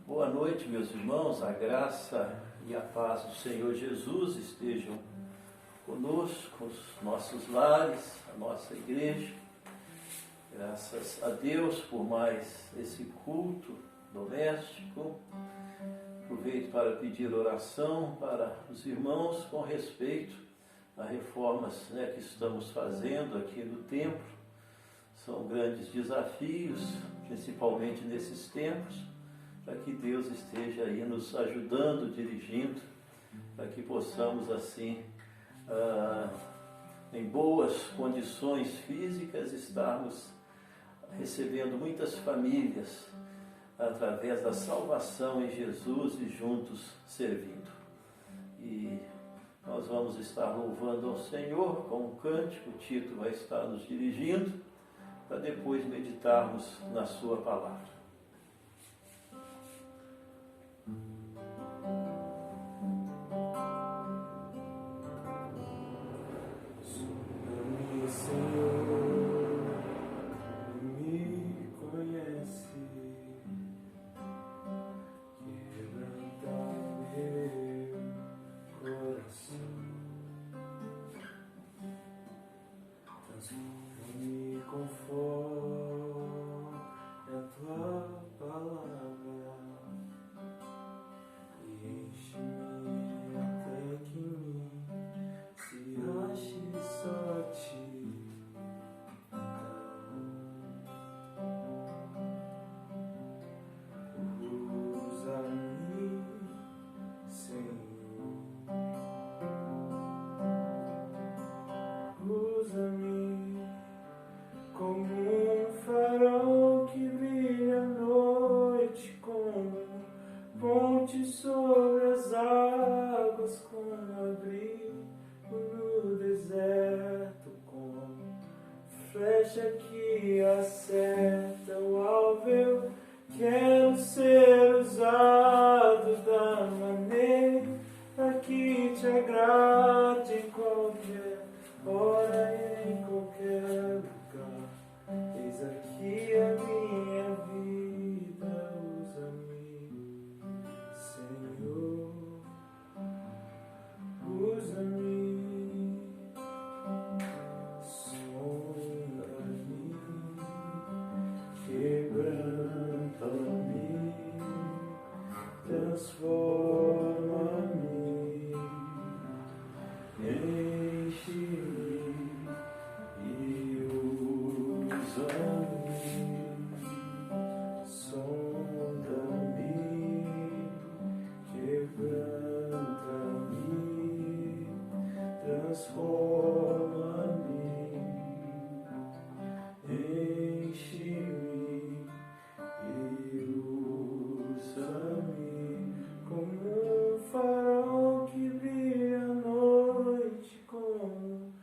Boa noite, meus irmãos. A graça e a paz do Senhor Jesus estejam conosco, os nossos lares, a nossa igreja. Graças a Deus por mais esse culto doméstico. Aproveito para pedir oração para os irmãos com respeito a reformas que estamos fazendo aqui no templo. São grandes desafios, principalmente nesses tempos, para que Deus esteja aí nos ajudando, dirigindo, para que possamos assim, em boas condições físicas, estarmos recebendo muitas famílias através da salvação em Jesus e juntos servindo. E nós vamos estar louvando ao Senhor com um cântico. O Tito vai estar nos dirigindo para depois meditarmos na sua palavra. Que acerta o alvo, eu quero ser usado da maneira que te agrade em qualquer hora e em qualquer lugar. Eis aqui a minha vida, usa-me, Senhor, usa-me. Quebranta-me, transforma-me, enche-me e usa-me, sonda-me, quebranta-me, transforma-me, enche-me. Como um farol que brilha à noite, como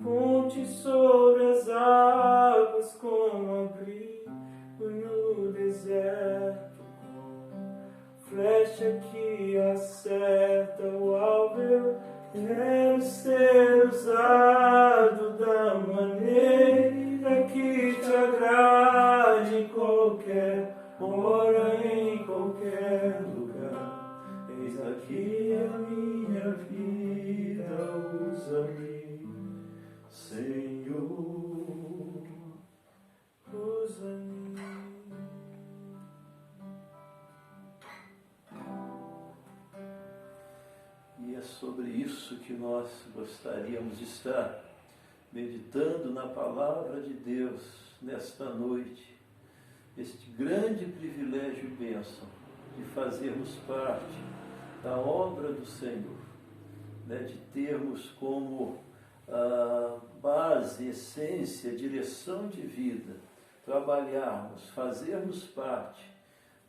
ponte sobre as águas, como abrigo no deserto, como flecha que acerta o alvo. Eu quero ser usado da maneira que te agrade em qualquer hora, em qualquer lugar. Eis aqui a minha vida, usa-me, Senhor, usa-me. E é sobre isso que nós gostaríamos de estar meditando na palavra de Deus nesta noite. Este grande privilégio e bênção de fazermos parte da obra do Senhor, de termos como base, essência, direção de vida, trabalharmos, fazermos parte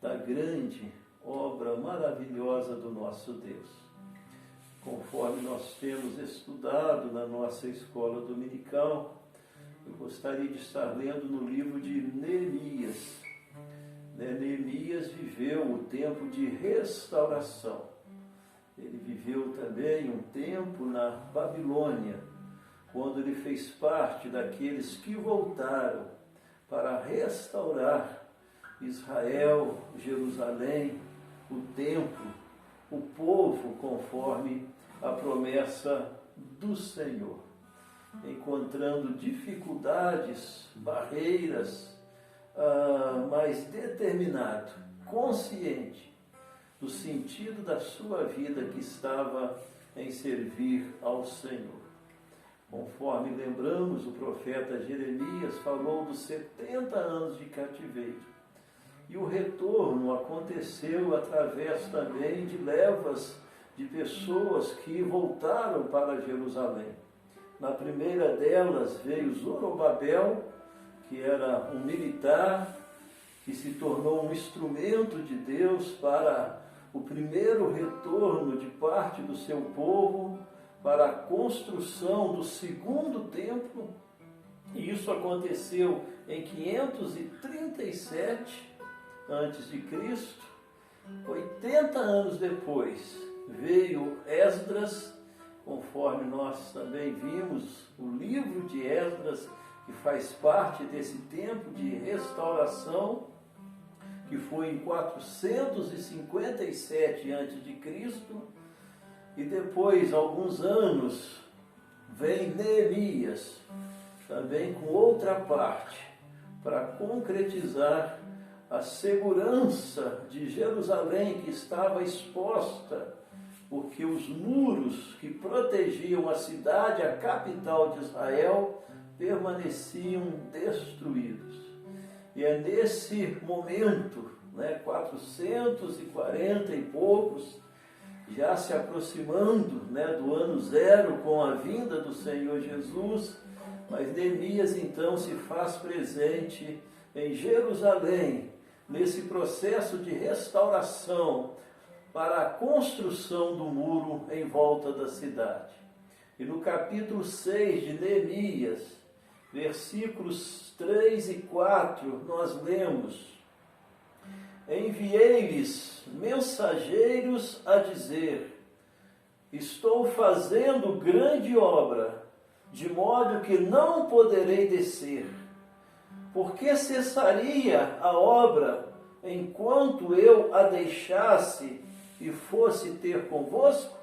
da grande obra maravilhosa do nosso Deus. Conforme nós temos estudado na nossa escola dominical, eu gostaria de estar lendo no livro de Neemias. Neemias viveu o tempo de restauração. Ele viveu também um tempo na Babilônia, quando ele fez parte daqueles que voltaram para restaurar Israel, Jerusalém, o templo, o povo, conforme a promessa do Senhor, encontrando dificuldades, barreiras, mas determinado, consciente do sentido da sua vida que estava em servir ao Senhor. Conforme lembramos, o profeta Jeremias falou dos 70 anos de cativeiro. E o retorno aconteceu através também de levas de pessoas que voltaram para Jerusalém. Na primeira delas veio Zorobabel, que era um militar, que se tornou um instrumento de Deus para o primeiro retorno de parte do seu povo, para a construção do segundo templo, e isso aconteceu em 537 antes de Cristo. 80 anos depois veio Esdras, conforme nós também vimos, o livro de Esdras, que faz parte desse tempo de restauração, que foi em 457 antes de Cristo. E depois, alguns anos, vem Neemias, também com outra parte, para concretizar a segurança de Jerusalém, que estava exposta, porque os muros que protegiam a cidade, a capital de Israel, permaneciam destruídos. E é nesse momento, 440 e poucos, já se aproximando do ano zero com a vinda do Senhor Jesus, mas Neemias então se faz presente em Jerusalém, nesse processo de restauração para a construção do muro em volta da cidade. E no capítulo 6 de Neemias, versículos 3 e 4, nós lemos: enviei-lhes mensageiros a dizer: estou fazendo grande obra, de modo que não poderei descer. Por que cessaria a obra enquanto eu a deixasse e fosse ter convosco?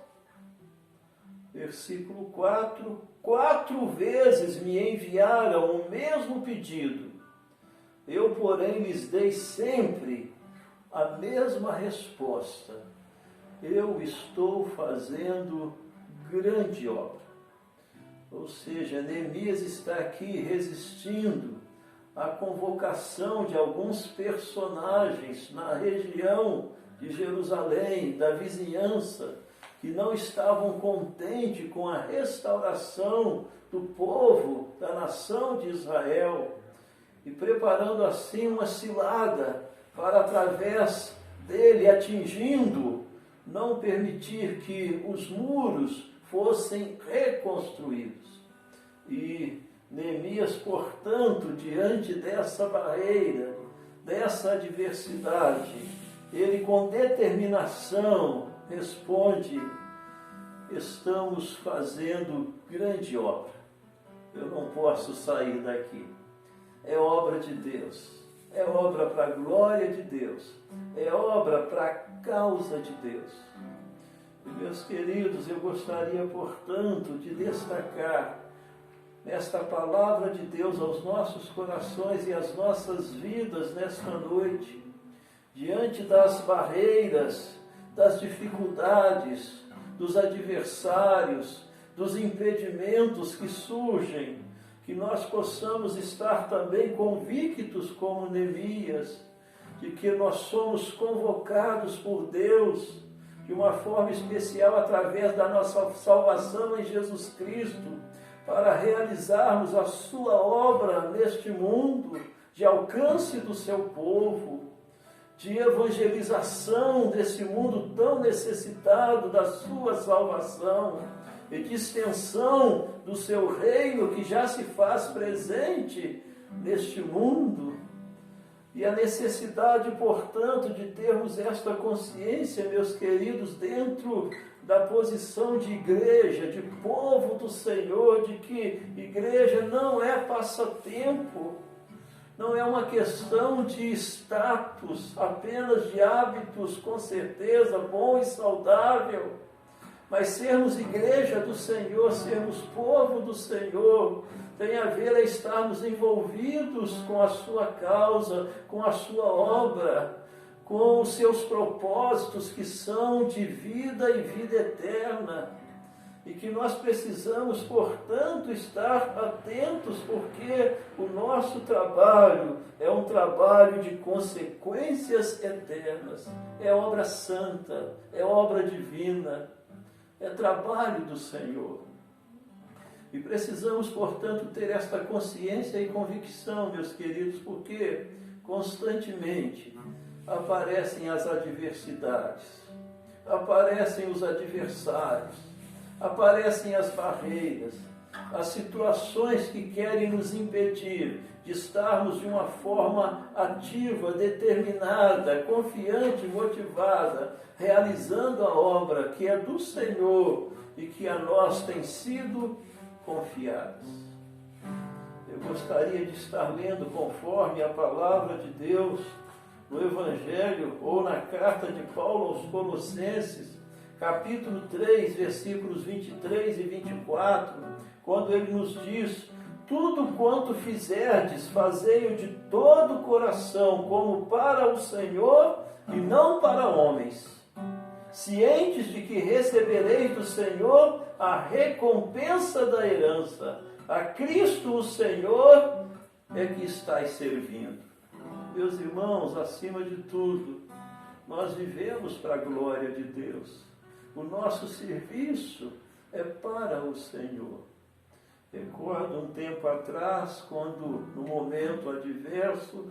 Versículo 4: 4 vezes me enviaram o mesmo pedido. Eu, porém, lhes dei sempre a mesma resposta: eu estou fazendo grande obra. Ou seja, Neemias está aqui resistindo à convocação de alguns personagens na região de Jerusalém, da vizinhança, que não estavam contentes com a restauração do povo, da nação de Israel, e preparando assim uma cilada para, através dele, atingindo, não permitir que os muros fossem reconstruídos. E Neemias, portanto, diante dessa barreira, dessa adversidade, ele com determinação responde: estamos fazendo grande obra. Eu não posso sair daqui. É obra de Deus. É obra para a glória de Deus. É obra para a causa de Deus. E, meus queridos, eu gostaria, portanto, de destacar nesta palavra de Deus aos nossos corações e às nossas vidas nesta noite, diante das barreiras, das dificuldades, dos adversários, dos impedimentos que surgem, que nós possamos estar também convictos como Neemias, de que nós somos convocados por Deus de uma forma especial através da nossa salvação em Jesus Cristo, para realizarmos a sua obra neste mundo, de alcance do seu povo, de evangelização desse mundo tão necessitado da sua salvação, e de extensão do seu reino que já se faz presente neste mundo. E a necessidade, portanto, de termos esta consciência, meus queridos, dentro da posição de igreja, de povo do Senhor, de que igreja não é passatempo, não é uma questão de status, apenas de hábitos, com certeza, bom e saudável, mas sermos igreja do Senhor, sermos povo do Senhor, tem a ver a estarmos envolvidos com a sua causa, com a sua obra, com os seus propósitos que são de vida e vida eterna. E que nós precisamos, portanto, estar atentos, porque o nosso trabalho é um trabalho de consequências eternas, é obra santa, é obra divina, é trabalho do Senhor. E precisamos, portanto, ter esta consciência e convicção, meus queridos, porque constantemente aparecem as adversidades, aparecem os adversários, aparecem as barreiras, as situações que querem nos impedir de estarmos de uma forma ativa, determinada, confiante, motivada, realizando a obra que é do Senhor e que a nós tem sido confiada. Eu gostaria de estar lendo conforme a palavra de Deus no Evangelho ou na carta de Paulo aos Colossenses, capítulo 3, versículos 23 e 24, quando ele nos diz: tudo quanto fizerdes, fazei-o de todo o coração, como para o Senhor e não para homens, cientes de que recebereis do Senhor a recompensa da herança. A Cristo o Senhor é que estáis servindo. Meus irmãos, acima de tudo, nós vivemos para a glória de Deus. O nosso serviço é para o Senhor. Recordo um tempo atrás, quando no momento adverso,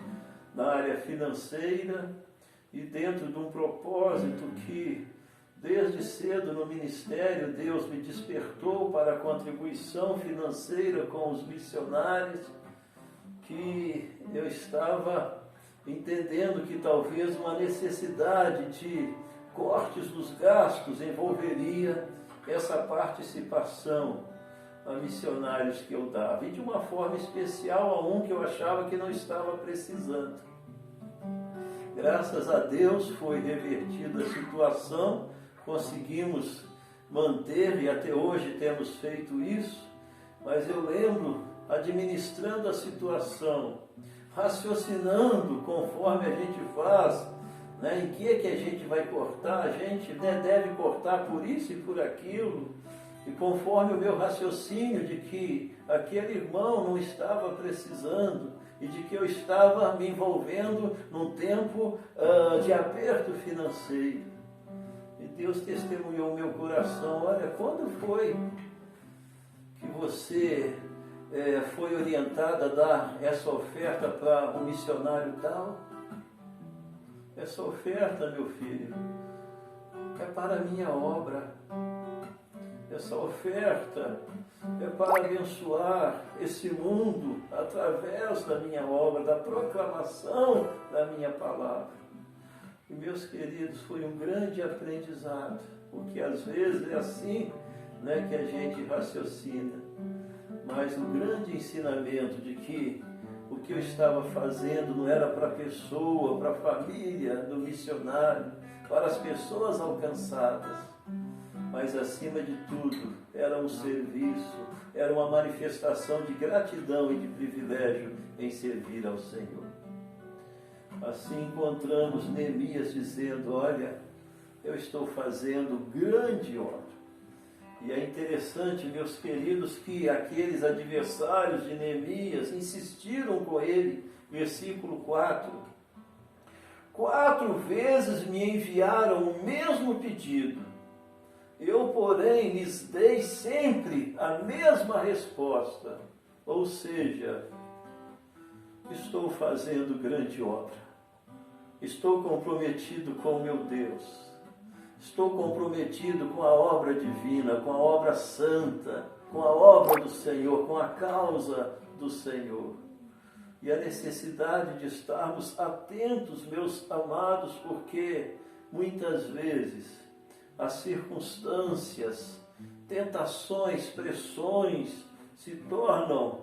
na área financeira, e dentro de um propósito que, desde cedo no ministério, Deus me despertou para a contribuição financeira com os missionários, que eu estava entendendo que talvez uma necessidade de cortes dos gastos envolveria essa participação a missionários que eu dava, e de uma forma especial a um que eu achava que não estava precisando. Graças a Deus foi revertida a situação, conseguimos manter e até hoje temos feito isso, mas eu lembro, administrando a situação, raciocinando conforme a gente faz, em que é que a gente vai cortar, a gente deve cortar por isso e por aquilo, e conforme o meu raciocínio de que aquele irmão não estava precisando, e de que eu estava me envolvendo num tempo de aperto financeiro. E Deus testemunhou o meu coração: olha, quando foi que você foi orientada a dar essa oferta para um missionário tal? Essa oferta, meu filho, é para a minha obra. Essa oferta é para abençoar esse mundo através da minha obra, da proclamação da minha palavra. E, meus queridos, foi um grande aprendizado, porque às vezes é assim, que a gente raciocina. Mas o grande ensinamento de que o que eu estava fazendo não era para a pessoa, para a família do missionário, para as pessoas alcançadas, mas acima de tudo era um serviço, era uma manifestação de gratidão e de privilégio em servir ao Senhor. Assim encontramos Neemias dizendo: olha, eu estou fazendo grande obra. E é interessante, meus queridos, que aqueles adversários de Neemias insistiram com ele, versículo 4. 4 vezes me enviaram o mesmo pedido. Eu, porém, lhes dei sempre a mesma resposta. Ou seja, estou fazendo grande obra. Estou comprometido com o meu Deus. Estou comprometido com a obra divina, com a obra santa, com a obra do Senhor, com a causa do Senhor. E a necessidade de estarmos atentos, meus amados, porque muitas vezes as circunstâncias, tentações, pressões se tornam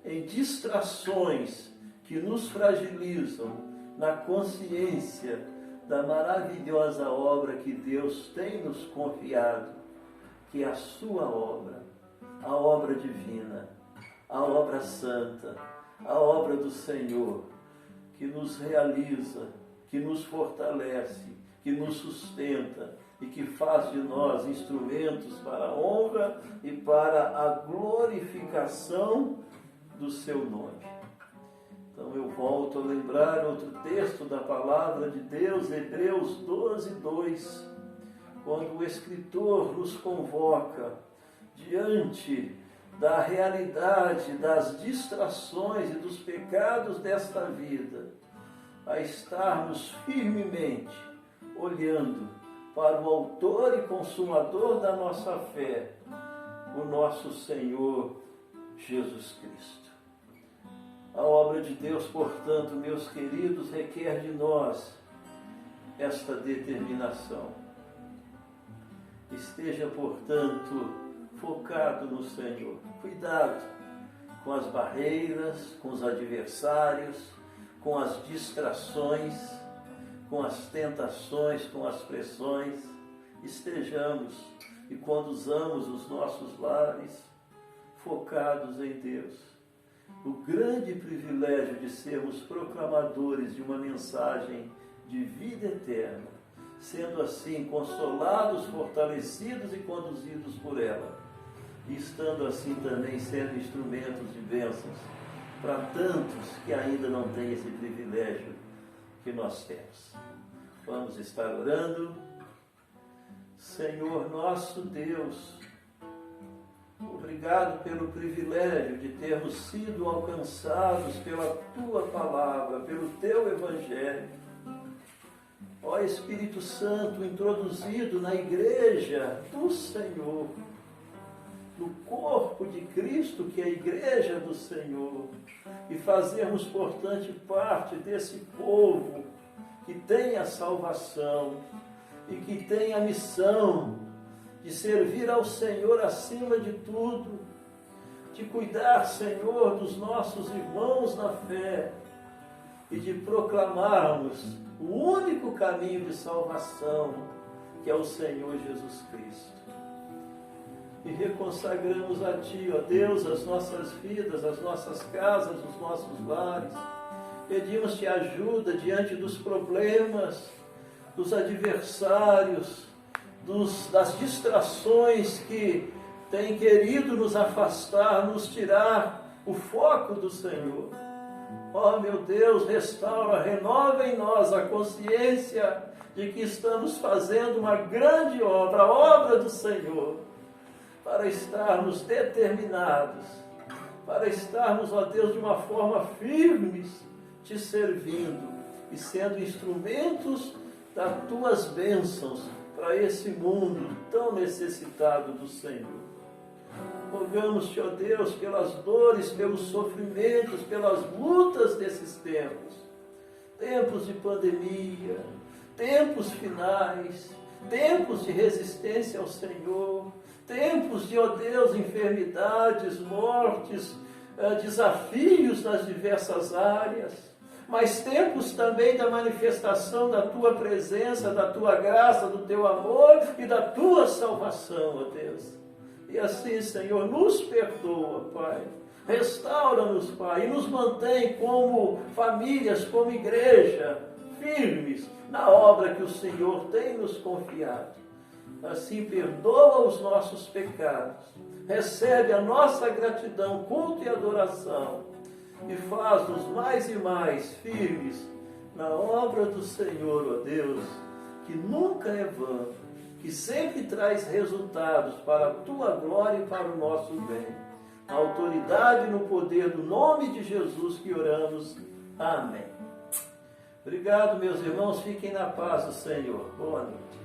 em distrações que nos fragilizam na consciência da maravilhosa obra que Deus tem nos confiado, que é a sua obra, a obra divina, a obra santa, a obra do Senhor, que nos realiza, que nos fortalece, que nos sustenta e que faz de nós instrumentos para a honra e para a glorificação do seu nome. Então eu volto a lembrar outro texto da palavra de Deus, Hebreus 12, 2, quando o escritor nos convoca diante da realidade das distrações e dos pecados desta vida, a estarmos firmemente olhando para o autor e consumador da nossa fé, o nosso Senhor Jesus Cristo. A obra de Deus, portanto, meus queridos, requer de nós esta determinação. Esteja, portanto, focado no Senhor. Cuidado com as barreiras, com os adversários, com as distrações, com as tentações, com as pressões. Estejamos e conduzamos os nossos lares focados em Deus. O grande privilégio de sermos proclamadores de uma mensagem de vida eterna, sendo assim consolados, fortalecidos e conduzidos por ela, e estando assim também sendo instrumentos de bênçãos para tantos que ainda não têm esse privilégio que nós temos. Vamos estar orando. Senhor nosso Deus, obrigado pelo privilégio de termos sido alcançados pela Tua Palavra, pelo Teu Evangelho. Ó Espírito Santo, introduzido na Igreja do Senhor, no corpo de Cristo, que é a Igreja do Senhor, e fazermos, portanto, parte desse povo que tem a salvação e que tem a missão de servir ao Senhor acima de tudo, de cuidar, Senhor, dos nossos irmãos na fé e de proclamarmos o único caminho de salvação, que é o Senhor Jesus Cristo. E reconsagramos a Ti, ó Deus, as nossas vidas, as nossas casas, os nossos lares. Pedimos-Te ajuda diante dos problemas, dos adversários, das distrações que têm querido nos afastar, nos tirar o foco do Senhor. Ó meu Deus, restaura, renova em nós a consciência de que estamos fazendo uma grande obra, a obra do Senhor, para estarmos determinados, para estarmos, ó Deus, de uma forma firmes, Te servindo e sendo instrumentos das Tuas bênçãos para esse mundo tão necessitado do Senhor. Rogamos-Te, ó Deus, pelas dores, pelos sofrimentos, pelas lutas desses tempos. Tempos de pandemia, tempos finais, tempos de resistência ao Senhor, tempos de, ó Deus, enfermidades, mortes, desafios nas diversas áreas, mas tempos também da manifestação da Tua presença, da Tua graça, do Teu amor e da Tua salvação, ó Deus. E assim, Senhor, nos perdoa, Pai. Restaura-nos, Pai, e nos mantém como famílias, como igreja, firmes na obra que o Senhor tem nos confiado. Assim, perdoa os nossos pecados, recebe a nossa gratidão, culto e adoração, e faz-nos mais e mais firmes na obra do Senhor, ó Deus, que nunca é vã, que sempre traz resultados para a Tua glória e para o nosso bem. Na autoridade e no poder do nome de Jesus que oramos. Amém. Obrigado, meus irmãos. Fiquem na paz do Senhor. Boa noite.